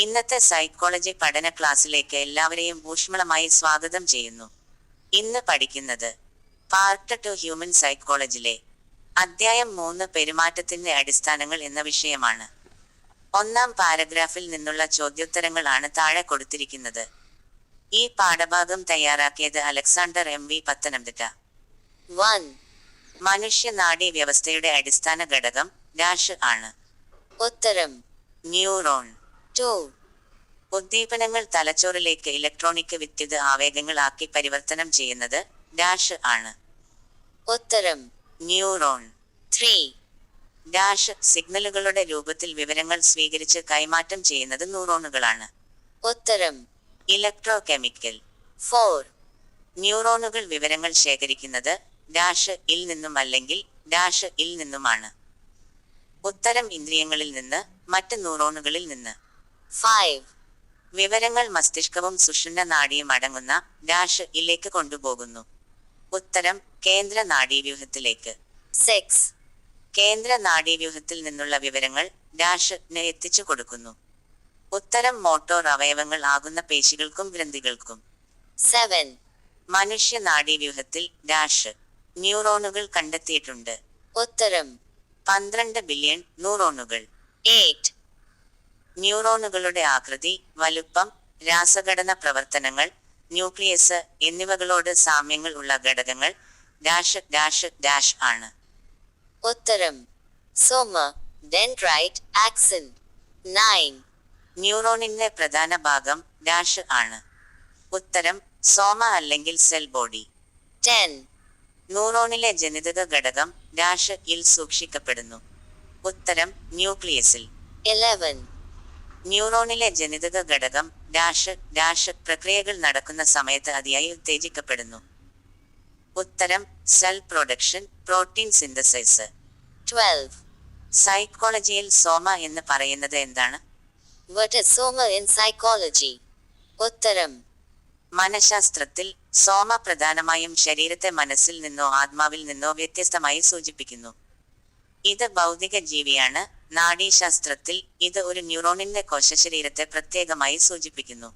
ഇന്നത്തെ സൈക്കോളജി പഠന ക്ലാസ്സിലേക്ക് എല്ലാവരെയും ഊഷ്മളമായി സ്വാഗതം ചെയ്യുന്നു. ഇന്ന് പഠിക്കുന്നത് പാർട്ട് 2 ഹ്യൂമൻ സൈക്കോളജിയിലെ അധ്യായം 3 പെരുമാറ്റത്തിന്റെ അടിസ്ഥാനങ്ങൾ എന്ന വിഷയമാണ്. ഒന്നാം പാരഗ്രാഫിൽ നിന്നുള്ള ചോദ്യോത്തരങ്ങൾ ആണ് താഴെ കൊടുത്തിരിക്കുന്നത്. ഈ പാഠഭാഗം തയ്യാറാക്കിയത് അലക്സാണ്ടർ MV പത്തനംതിട്ട. 1. മനുഷ്യ നാഡീ വ്യവസ്ഥയുടെ അടിസ്ഥാന ഘടകം ഡാഷ് ആണ്. ഉത്തരം ന്യൂറോൺ. 2. ഉദ്ദീപനങ്ങൾ തലച്ചോറിലേക്ക് ഇലക്ട്രോണിക് വിദ്യുത് ആവേഗങ്ങൾ ആക്കി പരിവർത്തനം ചെയ്യുന്നത് ഡാഷ് ആണ്. ഉത്തരം ന്യൂറോൺ. 3. ഡാഷ് സിഗ്നലുകളുടെ രൂപത്തിൽ വിവരങ്ങൾ സ്വീകരിച്ച് കൈമാറ്റം ചെയ്യുന്നത് ന്യൂറോണുകളാണ്. ഉത്തരം ഇലക്ട്രോ കെമിക്കൽ. 4. ന്യൂറോണുകൾ വിവരങ്ങൾ ശേഖരിക്കുന്നത് ഡാഷ് ഇൽ നിന്നും അല്ലെങ്കിൽ ഡാഷ് ഇൽ നിന്നുമാണ്. ഉത്തരം ഇന്ദ്രിയങ്ങളിൽ നിന്ന്, മറ്റ് ന്യൂറോണുകളിൽ നിന്ന്. 5. വിവരങ്ങൾ മസ്തിഷ്കവും സുഷുമ്ന നാഡിയും അടങ്ങുന്ന ഡാഷ് ഇലേക്ക് കൊണ്ടുപോകുന്നു. ഉത്തരം കേന്ദ്ര നാഡീവ്യൂഹത്തിലേക്ക്. 6. കേന്ദ്ര നാഡീവ്യൂഹത്തിൽ നിന്നുള്ള വിവരങ്ങൾ ഡാഷ് ന് എത്തിച്ചു കൊടുക്കുന്നു. ഉത്തരം മോട്ടോർ അവയവങ്ങൾ ആകുന്ന പേശികൾക്കും ഗ്രന്ഥികൾക്കും. 7. മനുഷ്യ നാഡീവ്യൂഹത്തിൽ ഡാഷ് ന്യൂറോണുകൾ കണ്ടെത്തിയിട്ടുണ്ട്. ഉത്തരം 12 ബില്യൺ ന്യൂറോണുകൾ. 8. ന്യൂറോണുകളുടെ ആകൃതി, വലുപ്പം, രാസഘടന, പ്രവർത്തനങ്ങൾ, ന്യൂക്ലിയസ് എന്നിവകളോട് സാമ്യങ്ങൾ ഉള്ള ഘടകങ്ങൾ ഡാഷ് ഡാഷ് ഡാഷ് ആണ്. ഉത്തരം സോമ, ഡെൻഡ്രൈറ്റ്, ആക്സിൻ. 9. ന്യൂറോണിന്റെ പ്രധാന ഭാഗം ഡാഷ് ആണ്. ഉത്തരം സോമ അല്ലെങ്കിൽ സെൽ ബോഡി. 10. ന്യൂറോണിലെ ജനിതക ഘടകം ഡാഷ് ഇൽ സൂക്ഷിക്കപ്പെടുന്നു. ഉത്തരം ന്യൂക്ലിയസിൽ. 11. ന്യൂറോണിലെ ജനിതക ഘടകം ഡാഷ് ഡാഷ് പ്രക്രിയകൾ നടക്കുന്ന സമയത്ത് അതിയായി ഉത്തേജിക്കപ്പെടുന്നു. ഉത്തരം സെൽ പ്രൊഡക്ഷൻ, പ്രോട്ടീൻ സിന്തസൈസ്. 12. സൈക്കോളജിയിൽ സോമ എന്ന് പറയുന്നത് എന്താണ്? What is soma in psychology? ഉത്തരം മനഃശാസ്ത്രത്തിൽ സോമ പ്രധാനമായും ശരീരത്തെ മനസ്സിൽ നിന്നോ ആത്മാവിൽ നിന്നോ വ്യത്യസ്തമായി സൂചിപ്പിക്കുന്നു. ഇത് ഭൗതിക ജീവിയാണ്. നാഡീശാസ്ത്രത്തിൽ ഇത് ഒരു ന്യൂറോണിന്റെ കോശശരീരത്തെ പ്രത്യേകമായി സൂചിപ്പിക്കുന്നു.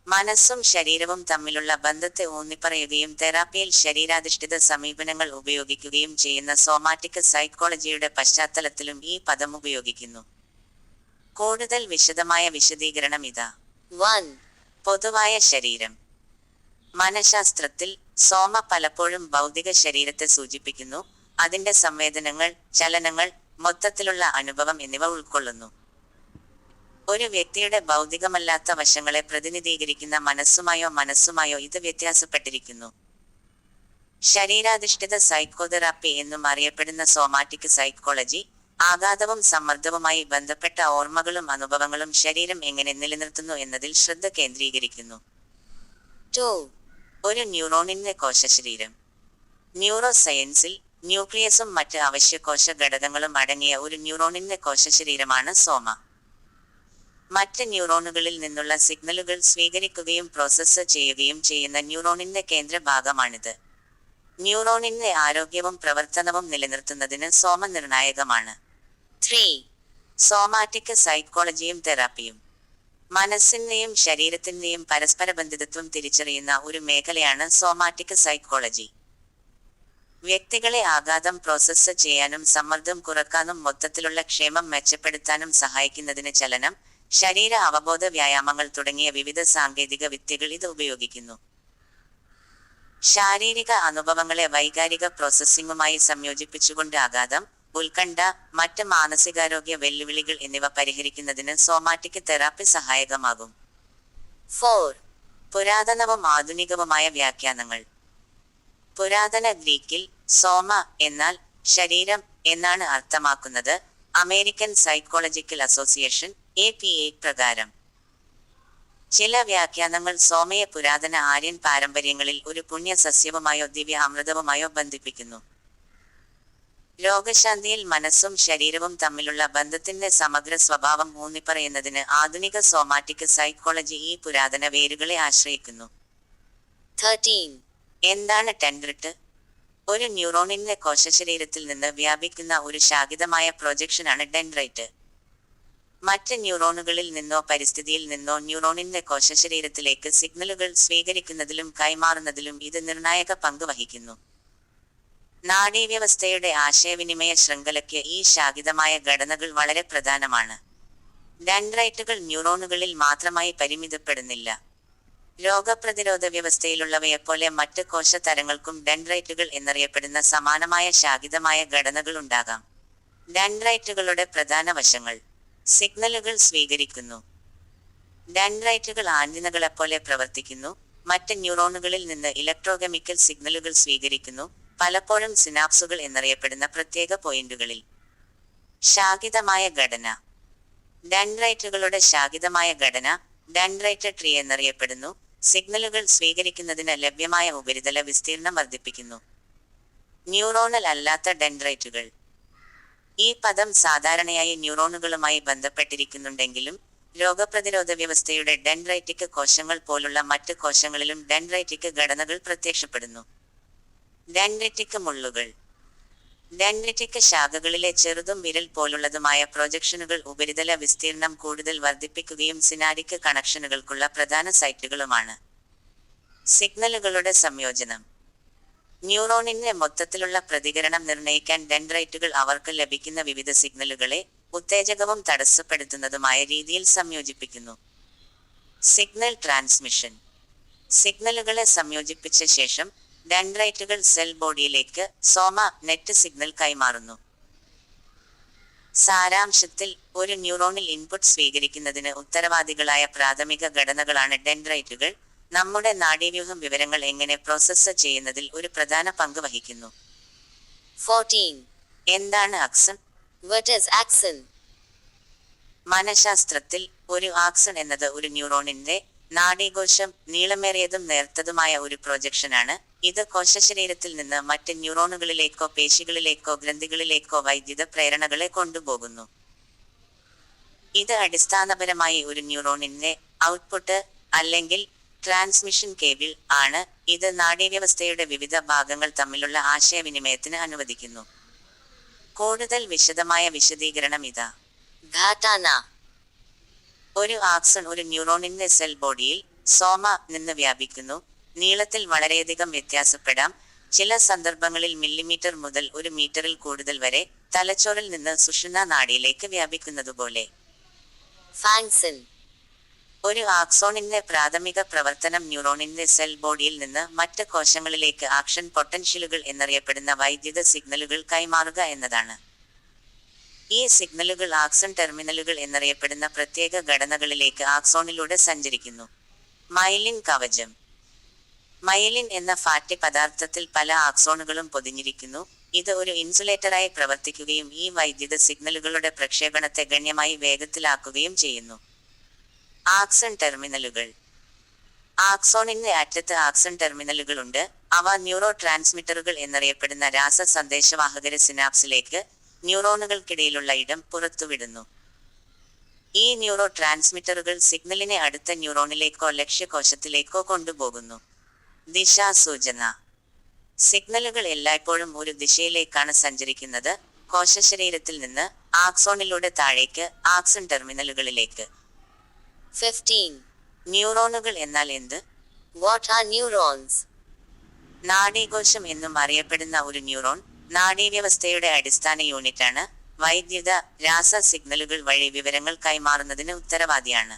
മനസ്സും ശരീരവും തമ്മിലുള്ള ബന്ധത്തെ ഊന്നിപ്പറയുകയും തെറാപ്പിയിൽ ശരീരാധിഷ്ഠിത സമീപനങ്ങൾ ഉപയോഗിക്കുകയും ചെയ്യുന്ന സോമാറ്റിക് സൈക്കോളജിയുടെ പശ്ചാത്തലത്തിലും ഈ പദം ഉപയോഗിക്കുന്നു. കൂടുതൽ വിശദമായ വിശദീകരണം ഇതാ. 1. പൊതുവായ ശരീരം. മനഃശാസ്ത്രത്തിൽ സോമ പലപ്പോഴും ഭൗതിക ശരീരത്തെ സൂചിപ്പിക്കുന്നു. അതിന്റെ സംവേദനങ്ങൾ, ചലനങ്ങൾ, മൊത്തത്തിലുള്ള അനുഭവം എന്നിവ ഉൾക്കൊള്ളുന്നു. ഒരു വ്യക്തിയുടെ ഭൗതികമല്ലാത്ത വശങ്ങളെ പ്രതിനിധീകരിക്കുന്ന മനസ്സുമായോ ഇത് വ്യത്യാസപ്പെട്ടിരിക്കുന്നു. ശരീരാധിഷ്ഠിത സൈക്കോതെറാപ്പി എന്നും അറിയപ്പെടുന്ന സോമാറ്റിക് സൈക്കോളജി ആഘാതവും സമ്മർദ്ദവുമായി ബന്ധപ്പെട്ട ഓർമ്മകളും അനുഭവങ്ങളും ശരീരം എങ്ങനെ നിലനിർത്തുന്നു എന്നതിൽ ശ്രദ്ധ കേന്ദ്രീകരിക്കുന്നു. 2. ഒരു ന്യൂറോണിന്റെ കോശശരീരം. ന്യൂറോ സയൻസിൽ ന്യൂക്ലിയസും മറ്റ് അവശ്യകോശ ഘടകങ്ങളും അടങ്ങിയ ഒരു ന്യൂറോണിന്റെ കോശശരീരമാണ് സോമ. മറ്റ് ന്യൂറോണുകളിൽ നിന്നുള്ള സിഗ്നലുകൾ സ്വീകരിക്കുകയും പ്രോസസ്സ് ചെയ്യുകയും ചെയ്യുന്ന ന്യൂറോണിന്റെ കേന്ദ്രഭാഗമാണിത്. ന്യൂറോണിന്റെ ആരോഗ്യവും പ്രവർത്തനവും നിലനിർത്തുന്നതിന് സോമ നിർണായകമാണ്. 3. സോമാറ്റിക് സൈക്കോളജിയും തെറാപ്പിയും. മനസ്സിന്റെയും ശരീരത്തിന്റെയും പരസ്പരബന്ധിതത്വം തിരിച്ചറിയുന്ന ഒരു മേഖലയാണ് സോമാറ്റിക് സൈക്കോളജി. വ്യക്തികളെ ആഘാതം പ്രോസസ്സ് ചെയ്യാനും സമ്മർദ്ദം കുറക്കാനും മൊത്തത്തിലുള്ള ക്ഷേമം മെച്ചപ്പെടുത്താനും സഹായിക്കുന്നതിന് ചലനം, ശരീര അവബോധ വ്യായാമങ്ങൾ തുടങ്ങിയ വിവിധ സാങ്കേതിക വിദ്യകൾ ഇത് ഉപയോഗിക്കുന്നു. ശാരീരിക അനുഭവങ്ങളെ വൈകാരിക പ്രോസസ്സിംഗുമായി സംയോജിപ്പിച്ചുകൊണ്ട് ആഘാതം, ഉത്കണ്ഠ, മറ്റ് മാനസികാരോഗ്യ വെല്ലുവിളികൾ എന്നിവ പരിഹരിക്കുന്നതിന് സോമാറ്റിക് തെറാപ്പി സഹായകമാകും. 4. പുരാതനവും ആധുനികവുമായ വ്യാഖ്യാനങ്ങൾ. പുരാതന ഗ്രീക്കിൽ സോമ എന്നാൽ ശരീരം എന്നാണ് അർത്ഥമാക്കുന്നത്. അമേരിക്കൻ സൈക്കോളജിക്കൽ അസോസിയേഷൻ APA പ്രകാരം ചില വ്യാഖ്യാനങ്ങൾ സോമയെ പുരാതന ആര്യൻ പാരമ്പര്യങ്ങളിൽ ഒരു പുണ്യ സസ്യവുമായോ ദിവ്യ അമൃതവുമായോ ബന്ധിപ്പിക്കുന്നു. രോഗശാന്തിയിൽ മനസ്സും ശരീരവും തമ്മിലുള്ള ബന്ധത്തിന്റെ സമഗ്ര സ്വഭാവം ഊന്നിപ്പറയുന്നതിന് ആധുനിക സോമാറ്റിക് സൈക്കോളജി ഈ പുരാതന വേരുകളെ ആശ്രയിക്കുന്നു. 13. എന്താണ് ഡെൻഡ്രൈറ്റ്? ഒരു ന്യൂറോണിന്റെ കോശശരീരത്തിൽ നിന്ന് വ്യാപിക്കുന്ന ഒരു ശാഖിതമായ പ്രൊജക്ഷനാണ് ഡെൻഡ്രൈറ്റ്. മറ്റ് ന്യൂറോണുകളിൽ നിന്നോ പരിസ്ഥിതിയിൽ നിന്നോ ന്യൂറോണിന്റെ കോശശരീരത്തിലേക്ക് സിഗ്നലുകൾ സ്വീകരിക്കുന്നതിലും കൈമാറുന്നതിലും ഇത് നിർണായക പങ്ക് വഹിക്കുന്നു. നാഡീവ്യവസ്ഥയുടെ ആശയവിനിമയ ശൃംഖലയ്ക്ക് ഈ ശാഖിതമായ ഘടനകൾ വളരെ പ്രധാനമാണ്. ഡെൻഡ്രൈറ്റുകൾ ന്യൂറോണുകളിൽ മാത്രമായി പരിമിതപ്പെടുന്നില്ല. രോഗപ്രതിരോധ വ്യവസ്ഥയിലുള്ളവയെപ്പോലെ മറ്റ് കോശതരങ്ങൾക്കും ഡെൻഡ്രൈറ്റുകൾ എന്നറിയപ്പെടുന്ന സമാനമായ ശാഖിതമായ ഘടനകൾ ഉണ്ടാകാം. ഡെൻഡ്രൈറ്റുകളുടെ പ്രധാന വശങ്ങൾ. സിഗ്നലുകൾ സ്വീകരിക്കുന്നു. ഡെൻഡ്രൈറ്റുകൾ ആന്റിനകളെപ്പോലെ പ്രവർത്തിക്കുന്നു. മറ്റ് ന്യൂറോണുകളിൽ നിന്ന് ഇലക്ട്രോകെമിക്കൽ സിഗ്നലുകൾ സ്വീകരിക്കുന്നു, പലപ്പോഴും സിനാപ്സുകൾ എന്നറിയപ്പെടുന്ന പ്രത്യേക പോയിന്റുകളിൽ. ശാഖിതമായ ഘടന. ഡെൻഡ്രൈറ്റുകളുടെ ശാഖിതമായ ഘടന ഡെൻഡ്രൈറ്റ് ട്രീ എന്നറിയപ്പെടുന്നു. സിഗ്നലുകൾ സ്വീകരിക്കുന്നതിന് ലഭ്യമായ ഉപരിതല വിസ്തീർണം വർദ്ധിപ്പിക്കുന്നു. ന്യൂറോണൽ അല്ലാത്ത ഡെൻഡ്രൈറ്റുകൾ. ഈ പദം സാധാരണയായി ന്യൂറോണുകളുമായി ബന്ധപ്പെട്ടിരിക്കുന്നുണ്ടെങ്കിലും രോഗപ്രതിരോധ വ്യവസ്ഥയുടെ ഡെൻഡ്രൈറ്റിക് കോശങ്ങൾ പോലുള്ള മറ്റ് കോശങ്ങളിലും ഡെൻഡ്രൈറ്റിക് ഘടനകൾ പ്രത്യക്ഷപ്പെടുന്നു. ഡെൻഡ്രിറ്റിക് മുള്ളുകൾ. ഡെൻഡ്രിറ്റിക് ശാഖകളിലെ ചെറുതും വിരൽ പോലുള്ളതുമായ പ്രൊജക്ഷനുകൾ ഉപരിതല വിസ്തീർണം കൂടുതൽ വർദ്ധിപ്പിക്കുകയും സിനാരിക് കണക്ഷനുകൾക്കുള്ള പ്രധാന സൈറ്റുകളുമാണ്. സിഗ്നലുകളുടെ സംയോജനം. ന്യൂറോണിന്റെ മൊത്തത്തിലുള്ള പ്രതികരണം നിർണ്ണയിക്കാൻ ഡെൻഡ്രൈറ്റുകൾ അവർക്ക് ലഭിക്കുന്ന വിവിധ സിഗ്നലുകളെ ഉത്തേജകവും തടസ്സപ്പെടുത്തുന്നതുമായ രീതിയിൽ സംയോജിപ്പിക്കുന്നു. Signal transmission. സിഗ്നലുകളെ സംയോജിപ്പിച്ച ശേഷം ഡെൻഡ്രൈറ്റുകൾ സെൽ ബോഡിയിലേക്ക് സോമ നെറ്റ് സിഗ്നൽ കൈമാറുന്നു. സാരാംശത്തിൽ, ഒരു ന്യൂറോണിൽ ഇൻപുട്ട് സ്വീകരിക്കുന്നതിന് ഉത്തരവാദികളായ പ്രാഥമിക ഘടനകളാണ് ഡെൻഡ്രൈറ്റുകൾ. നമ്മുടെ നാഡീവ്യൂഹം വിവരങ്ങൾ എങ്ങനെ പ്രോസസ്സ് ചെയ്യുന്നതിൽ ഒരു പ്രധാന പങ്ക് വഹിക്കുന്നു. 14. എന്താണ് ആക്സൺ? What is axon? മനഃശാസ്ത്രത്തിൽ ഒരു ആക്സൺ എന്നത് ഒരു ന്യൂറോണിന്റെ നാഡീകോശം നീളമേറിയതും നേർത്തതുമായ ഒരു പ്രൊജക്ഷനാണ്. ഇത് കോശശരീരത്തിൽ നിന്ന് മറ്റ് ന്യൂറോണുകളിലേക്കോ പേശികളിലേക്കോ ഗ്രന്ഥികളിലേക്കോ വൈദ്യുത പ്രേരണകളെ കൊണ്ടുപോകുന്നു. ഇത് അടിസ്ഥാനപരമായി ഒരു ന്യൂറോണിന്റെ ഔട്ട്പുട്ട് അല്ലെങ്കിൽ ട്രാൻസ്മിഷൻ കേബിൾ ആണ്. ഇത് നാഡീവ്യവസ്ഥയുടെ വിവിധ ഭാഗങ്ങൾ തമ്മിലുള്ള ആശയവിനിമയത്തിന് അനുവദിക്കുന്നു. കൂടുതൽ വിശദമായ വിശദീകരണം ഇതാ. Ghatana. ഒരു ആക്സൺ ഒരു ന്യൂറോണിന്റെ സെൽ ബോഡിയിൽ സോമ നിന്ന് വ്യാപിക്കുന്നു. നീളത്തിൽ വളരെയധികം വ്യത്യാസപ്പെടാം. ചില സന്ദർഭങ്ങളിൽ മില്ലിമീറ്റർ മുതൽ 1 മീറ്ററിൽ കൂടുതൽ വരെ, തലച്ചോറിൽ നിന്ന് സുഷുമ്നാ നാഡിയിലേക്ക് വ്യാപിക്കുന്നതുപോലെ. Fangson. ഒരു ആക്സോണിന്റെ പ്രാഥമിക പ്രവർത്തനം ന്യൂറോണിന്റെ സെൽ ബോഡിയിൽ നിന്ന് മറ്റ് കോശങ്ങളിലേക്ക് ആക്ഷൻ പൊട്ടൻഷ്യലുകൾ എന്നറിയപ്പെടുന്ന വൈദ്യുത സിഗ്നലുകൾ കൈമാറുക എന്നതാണ്. ഈ സിഗ്നലുകൾ ആക്സൺ ടെർമിനലുകൾ എന്നറിയപ്പെടുന്ന പ്രത്യേക ഘടനകളിലേക്ക് ആക്സോണിലൂടെ സഞ്ചരിക്കുന്നു. മൈലിൻ കവചം. മൈലിൻ എന്ന ഫാറ്റി പദാർത്ഥത്തിൽ പല ആക്സോണുകളും പൊതിഞ്ഞിരിക്കുന്നു. ഇത് ഒരു ഇൻസുലേറ്ററായി പ്രവർത്തിക്കുകയും ഈ വൈദ്യുത സിഗ്നലുകളുടെ പ്രക്ഷേപണത്തെ ഗണ്യമായി വേഗത്തിലാക്കുകയും ചെയ്യുന്നു. ആക്സൺ ടെർമിനലുകൾ. ആക്സോണിന്റെ അറ്റത്ത് ആക്സൺ ടെർമിനലുകളുണ്ട്. അവ ന്യൂറോ ട്രാൻസ്മിറ്ററുകൾ എന്നറിയപ്പെടുന്ന രാസ സന്ദേശവാഹകരെ സിനാപ്സിലേക്ക്, ന്യൂറോണുകൾക്കിടയിലുള്ള ഇടം പുറത്തുവിടുന്നു. ഈ ന്യൂറോ ട്രാൻസ്മിറ്ററുകൾ സിഗ്നലിനെ അടുത്ത ന്യൂറോണിലേക്കോ ലക്ഷ്യകോശത്തിലേക്കോ കൊണ്ടുപോകുന്നു. ദിശാസൂചന. സിഗ്നലുകൾ എല്ലായ്പ്പോഴും ഒരു ദിശയിലേക്കാണ് സഞ്ചരിക്കുന്നത്. കോശശരീരത്തിൽ നിന്ന് ആക്സോണിലൂടെ താഴേക്ക് ആക്സൺ ടെർമിനലുകളിലേക്ക്. 15. ന്യൂറോണുകൾ എന്നാൽ എന്ത്? What are neurons? നാഡീകോശം എന്നും അറിയപ്പെടുന്ന ഒരു ന്യൂറോൺ നാഡീവ്യവസ്ഥയുടെ അടിസ്ഥാന യൂണിറ്റാണ്. വൈദ്യുത രാസ സിഗ്നലുകൾ വഴി വിവരങ്ങൾ കൈമാറുന്നതിന് ഉത്തരവാദിയാണ്.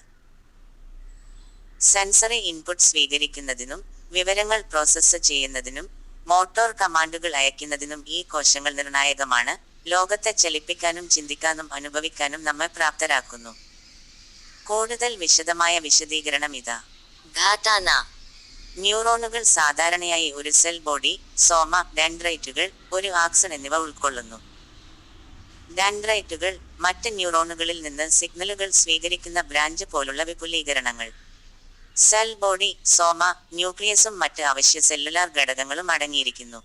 സെൻസറി ഇൻപുട്ട് സ്വീകരിക്കുന്നതിനും വിവരങ്ങൾ പ്രോസസ്സ് ചെയ്യുന്നതിനും മോട്ടോർ കമാൻഡുകൾ അയക്കുന്നതിനും ഈ കോശങ്ങൾ നിർണായകമാണ്. ലോകത്തെ ചലിപ്പിക്കാനും ചിന്തിക്കാനും അനുഭവിക്കാനും നമ്മെ പ്രാപ്തരാക്കുന്നു. കൂടുതൽ വിശദമായ വിശദീകരണം ഇതാ. Ghatana. ന്യൂറോണുകൾ സാധാരണയായി ഒരു സെൽ ബോഡി, സോമ, ഡെൻഡ്രൈറ്റുകൾ, ഒരു ആക്സൺ എന്നിവ ഉൾക്കൊള്ളുന്നു. ഡെൻഡ്രൈറ്റുകൾ മറ്റ് ന്യൂറോണുകളിൽ നിന്ന് സിഗ്നലുകൾ സ്വീകരിക്കുന്ന ബ്രാഞ്ച് പോലുള്ള വിപുലീകരണങ്ങൾ. സെൽ ബോഡി, സോമ, ന്യൂക്ലിയസും മറ്റ് അവശ്യ സെല്ലുലാർ ഘടകങ്ങളും അടങ്ങിയിരിക്കുന്നു.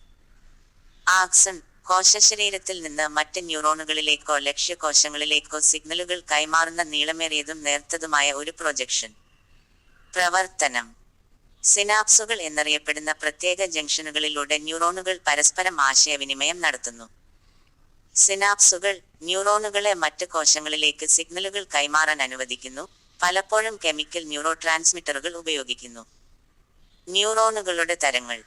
ആക്സൺ കോശശരീരത്തിൽ നിന്ന് മറ്റ് ന്യൂറോണുകളിലേക്കോ ലക്ഷ്യകോശങ്ങളിലേക്കോ സിഗ്നലുകൾ കൈമാറുന്ന നീളമേറിയതും നേർത്തതുമായ ഒരു പ്രൊജക്ഷൻ. പ്രവർത്തനം. സിനാപ്സുകൾ എന്നറിയപ്പെടുന്ന പ്രത്യേക ജംഗ്ഷനുകളിലൂടെ ന്യൂറോണുകൾ പരസ്പരം ആശയവിനിമയം നടത്തുന്നു. സിനാപ്സുകൾ ന്യൂറോണുകളെ മറ്റ് കോശങ്ങളിലേക്ക് സിഗ്നലുകൾ കൈമാറാൻ അനുവദിക്കുന്നു, പലപ്പോഴും കെമിക്കൽ ന്യൂറോ ട്രാൻസ്മിറ്ററുകൾ ഉപയോഗിക്കുന്നു. ന്യൂറോണുകളുടെ തരങ്ങൾ.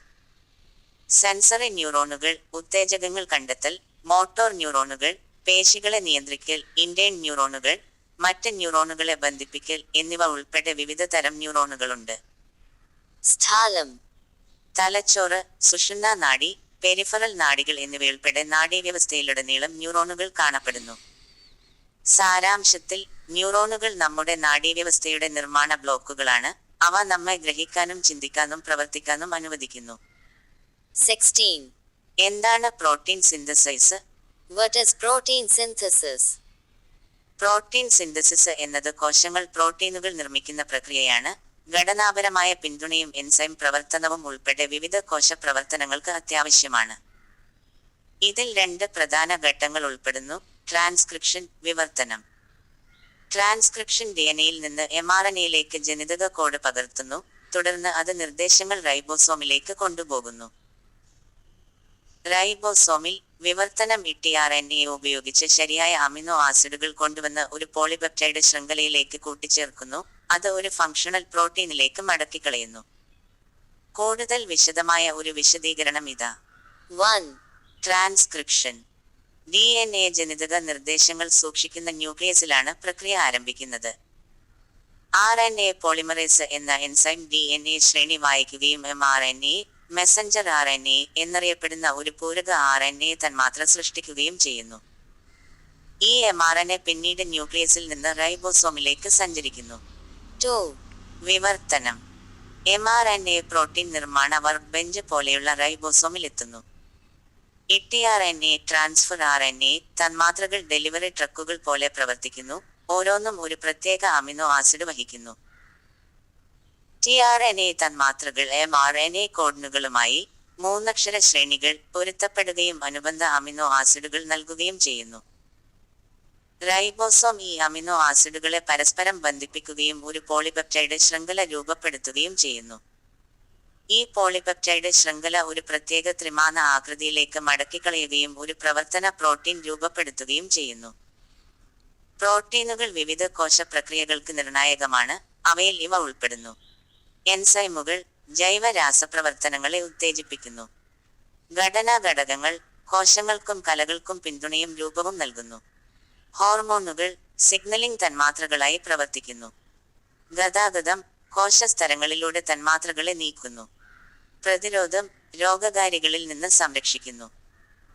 സെൻസറി ന്യൂറോണുകൾ, ഉത്തേജകങ്ങൾ കണ്ടെത്തൽ, മോട്ടോർ ന്യൂറോണുകൾ, പേശികളെ നിയന്ത്രിക്കൽ, ഇന്റേൺ ന്യൂറോണുകൾ, മറ്റ് ന്യൂറോണുകളെ ബന്ധിപ്പിക്കൽ എന്നിവ ഉൾപ്പെടെ വിവിധ തരം ന്യൂറോണുകളുണ്ട്. സ്ഥലം. തലച്ചോറ്, സുഷുമ്നാ നാഡി, പെരിഫറൽ നാഡികൾ എന്നിവയുൾപ്പെടെ നാഡീവ്യവസ്ഥയിലുടനീളം ന്യൂറോണുകൾ കാണപ്പെടുന്നു. സാരാംശത്തിൽ, ന്യൂറോണുകൾ നമ്മുടെ നാഡീവ്യവസ്ഥയുടെ നിർമ്മാണ ബ്ലോക്കുകളാണ്. അവ നമ്മെ ഗ്രഹിക്കാനും ചിന്തിക്കാനും പ്രവർത്തിക്കാനും അനുവദിക്കുന്നു. 16. എന്താണ് protein synthesise? What is protein synthesis? Protein synthesis എന്നത് കോശങ്ങൾ പ്രോട്ടീനുകൾ നിർമ്മിക്കുന്ന പ്രക്രിയയാണ്. ഘടനാപരമായ പിന്തുണയും എൻസൈം പ്രവർത്തനവും ഉൾപ്പെടെ വിവിധ കോശ പ്രവർത്തനങ്ങൾക്ക് അത്യാവശ്യമാണ്. ഇതിൽ 2 പ്രധാന ഘട്ടങ്ങൾ ഉൾപ്പെടുന്നു: ട്രാൻസ്ക്രിപ്ഷൻ, വിവർത്തനം. ട്രാൻസ്ക്രിപ്ഷൻ ഡിഎൻഎയിൽ നിന്ന് എംആർഎൻഎയിലേക്ക് ജനിതക കോഡ് പകർത്തുന്നു, തുടർന്ന് അത് നിർദ്ദേശങ്ങൾ റൈബോസോമിലേക്ക് കൊണ്ടുപോകുന്നു. റൈബോസോമിൽ വിവർത്തനം ടിആർഎൻഎ ഉപയോഗിച്ച് ശരിയായ അമിനോ ആസിഡുകൾ കൊണ്ടുവന്ന് ഒരു പോളിപെപ്റ്റൈഡ് ശൃംഖലയിലേക്ക് കൂട്ടിച്ചേർക്കുന്നു, അത് ഒരു ഫങ്ഷണൽ പ്രോട്ടീനിലേക്ക് മടക്കിക്കളയുന്നു. കൂടുതൽ വിശദമായ ഒരു വിശദീകരണം ഇതാ. 1. ട്രാൻസ്ക്രിപ്ഷൻ. ഡിഎൻഎ ജനിതക നിർദ്ദേശങ്ങൾ സൂക്ഷിക്കുന്ന ന്യൂക്ലിയസിലാണ് പ്രക്രിയ ആരംഭിക്കുന്നത്. ആർഎൻഎ പോളിമറേസ് എന്ന എൻസൈം ഡിഎൻഎ ശ്രേണി വായിക്കുകയും എംആർഎൻഎ, മെസഞ്ചർ ആർഎൻഎ എന്നറിയപ്പെടുന്ന ഒരു പൂരക ആർഎൻഎ തന്മാത്ര സൃഷ്ടിക്കുകയും ചെയ്യുന്നു. ഈ എംആർഎൻഎ പിന്നീട് ന്യൂക്ലിയസിൽ നിന്ന് റൈബോസോമിലേക്ക് സഞ്ചരിക്കുന്നു. 2. വിവർത്തനം. എംആർഎൻഎ പ്രോട്ടീൻ നിർമ്മാണ വർക്ക് ബെഞ്ച് പോലെയുള്ള റൈബോസോമിൽ എത്തുന്നു. ടിആർഎൻഎ, ട്രാൻസ്ഫർ ആർഎൻഎ തന്മാത്രകൾ ഡെലിവറി ട്രക്കുകൾ പോലെ പ്രവർത്തിക്കുന്നു, ഓരോന്നും ഒരു പ്രത്യേക അമിനോ ആസിഡ് വഹിക്കുന്നു. ടിആർഎൻഎ തന്മാത്രകൾ എംആർഎൻഎ കോഡണുകളുമായി 3 അക്ഷര ശ്രേണികൾ പൊരുത്തപ്പെടുകയും അനുബന്ധ അമിനോ ആസിഡുകൾ നൽകുകയും ചെയ്യുന്നു. റൈബോസോം ഈ അമിനോ ആസിഡുകളെ പരസ്പരം ബന്ധിപ്പിക്കുകയും ഒരു പോളിപെപ്റ്റൈഡ് ശൃംഖല രൂപപ്പെടുത്തുകയും ചെയ്യുന്നു. ഈ പോളിപെപ്റ്റൈഡ് ശൃംഖല ഒരു പ്രത്യേക ത്രിമാന ആകൃതിയിലേക്ക് മടക്കിക്കളയുകയും ഒരു പ്രവർത്തന പ്രോട്ടീൻ രൂപപ്പെടുത്തുകയും ചെയ്യുന്നു. പ്രോട്ടീനുകൾ വിവിധ കോശ പ്രക്രിയകൾക്ക് നിർണായകമാണ്. അവയിൽ ഇവ ഉൾപ്പെടുന്നു: എൻസൈമുകൾ, ജൈവ രാസപ്രവർത്തനങ്ങളെ ഉത്തേജിപ്പിക്കുന്നു. ഘടനാ ഘടകങ്ങൾ, കോശങ്ങൾക്കും കലകൾക്കും പിന്തുണയും രൂപവും നൽകുന്നു. ഹോർമോണുകൾ, സിഗ്നലിംഗ് തന്മാത്രകളായി പ്രവർത്തിക്കുന്നു. ഗതാഗതം, കോശസ്തരങ്ങളിലൂടെ തന്മാത്രകളെ നീക്കുന്നു. പ്രതിരോധം, രോഗകാരികളിൽ നിന്ന് സംരക്ഷിക്കുന്നു.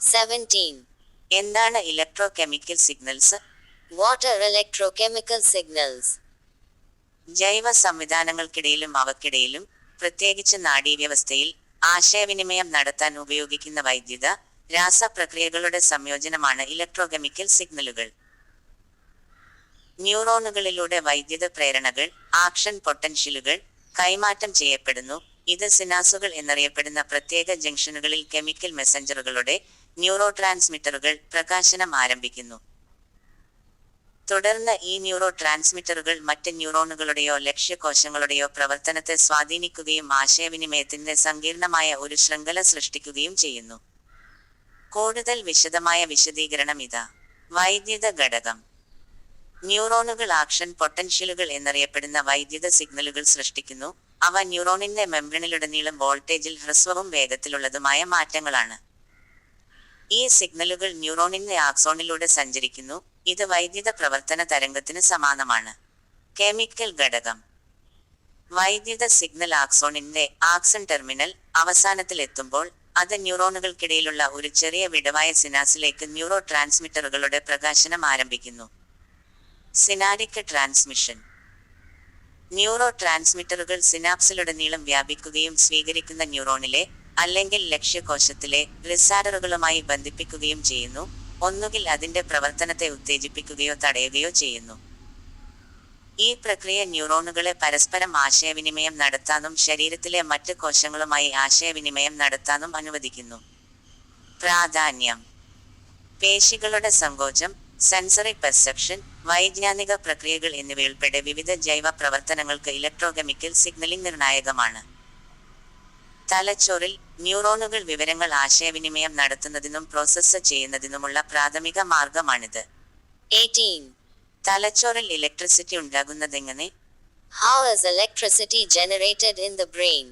17. എന്താണ് electrochemical signals? What are electrochemical signals? ജൈവ സംവിധാനങ്ങൾക്കിടയിലും അവക്കിടയിലും, പ്രത്യേകിച്ച് നാഡീവ്യവസ്ഥയിൽ, ആശയവിനിമയം നടത്താൻ ഉപയോഗിക്കുന്ന വൈദ്യുത, രാസപ്രക്രിയകളുടെ സംയോജനമാണ് ഇലക്ട്രോകെമിക്കൽ സിഗ്നലുകൾ. ന്യൂറോണുകളിലൂടെ വൈദ്യുത പ്രേരണകൾ, ആക്ഷൻ പൊട്ടൻഷ്യലുകൾ കൈമാറ്റം ചെയ്യപ്പെടുന്നു. ഇത് സിനാസുകൾ എന്നറിയപ്പെടുന്ന പ്രത്യേക ജംഗ്ഷനുകളിൽ കെമിക്കൽ മെസഞ്ചറുകളുടെ, ന്യൂറോ ട്രാൻസ്മിറ്ററുകൾ പ്രകാശനം ആരംഭിക്കുന്നു. തുടർന്ന് ഈ ന്യൂറോ ട്രാൻസ്മിറ്ററുകൾ മറ്റ് ന്യൂറോണുകളുടെയോ ലക്ഷ്യകോശങ്ങളുടെയോ പ്രവർത്തനത്തെ സ്വാധീനിക്കുകയും ആശയവിനിമയത്തിന്റെ സങ്കീർണമായ ഒരു ശൃംഖല സൃഷ്ടിക്കുകയും ചെയ്യുന്നു. കൂടുതൽ വിശദമായ വിശദീകരണം ഇതാ. വൈദ്യുത ഘടകം. ന്യൂറോണുകൾ ആക്ഷൻ പൊട്ടൻഷ്യലുകൾ എന്നറിയപ്പെടുന്ന വൈദ്യുത സിഗ്നലുകൾ സൃഷ്ടിക്കുന്നു. അവ ന്യൂറോണിന്റെ മെംബ്രണിലുടനീളം വോൾട്ടേജിൽ ഹ്രസ്വവും വേഗത്തിലുള്ളതുമായ മാറ്റങ്ങളാണ്. ഈ സിഗ്നലുകൾ ന്യൂറോണിന്റെ ആക്സോണിലൂടെ സഞ്ചരിക്കുന്നു. ഇത് വൈദ്യുത പ്രവർത്തന തരംഗത്തിന് സമാനമാണ്. കെമിക്കൽ ഘടകം. വൈദ്യുത സിഗ്നൽ ആക്സോണിന്റെ ആക്സൺ ടെർമിനൽ അവസാനത്തിൽ എത്തുമ്പോൾ അത് ന്യൂറോണുകൾക്കിടയിലുള്ള ഒരു ചെറിയ വിടവായ സിനാസിലേക്ക് ന്യൂറോ ട്രാൻസ്മിറ്ററുകളുടെ പ്രകാശനം ആരംഭിക്കുന്നു. സിനാരിക് ട്രാൻസ്മിഷൻ. ന്യൂറോ ട്രാൻസ്മിറ്ററുകൾ സിനാപ്സിലുടനീളം വ്യാപിക്കുകയും സ്വീകരിക്കുന്ന ന്യൂറോണിലെ അല്ലെങ്കിൽ ലക്ഷ്യകോശത്തിലെ റിസപ്റ്ററുകളുമായി ബന്ധിപ്പിക്കുകയും ചെയ്യുന്നു, ഒന്നുകിൽ അതിന്റെ പ്രവർത്തനത്തെ ഉത്തേജിപ്പിക്കുകയോ തടയുകയോ ചെയ്യുന്നു. ഈ പ്രക്രിയ ന്യൂറോണുകളെ പരസ്പരം ആശയവിനിമയം നടത്താനും ശരീരത്തിലെ മറ്റ് കോശങ്ങളുമായി ആശയവിനിമയം നടത്താനും അനുവദിക്കുന്നു. പ്രാധാന്യം. പേശികളുടെ സങ്കോചം, സെൻസറി പെർസെപ്ഷൻ, വൈജ്ഞാനിക പ്രക്രിയകൾ എന്നിവയുൾപ്പെടെ വിവിധ ജൈവ പ്രവർത്തനങ്ങൾക്ക് ഇലക്ട്രോകെമിക്കൽ സിഗ്നലിംഗ് നിർണായകമാണ്. തലച്ചോറിൽ ന്യൂറോണുകൾ വിവരങ്ങൾ ആശയവിനിമയം നടത്തുന്നതിനും പ്രോസസ്സ് ചെയ്യുന്നതിനുമുള്ള പ്രാഥമിക മാർഗമാണിത്. 18. തലച്ചോറിൽ electricity ഉണ്ടാകുന്നതെങ്ങനെ? How is electricity generated in the brain?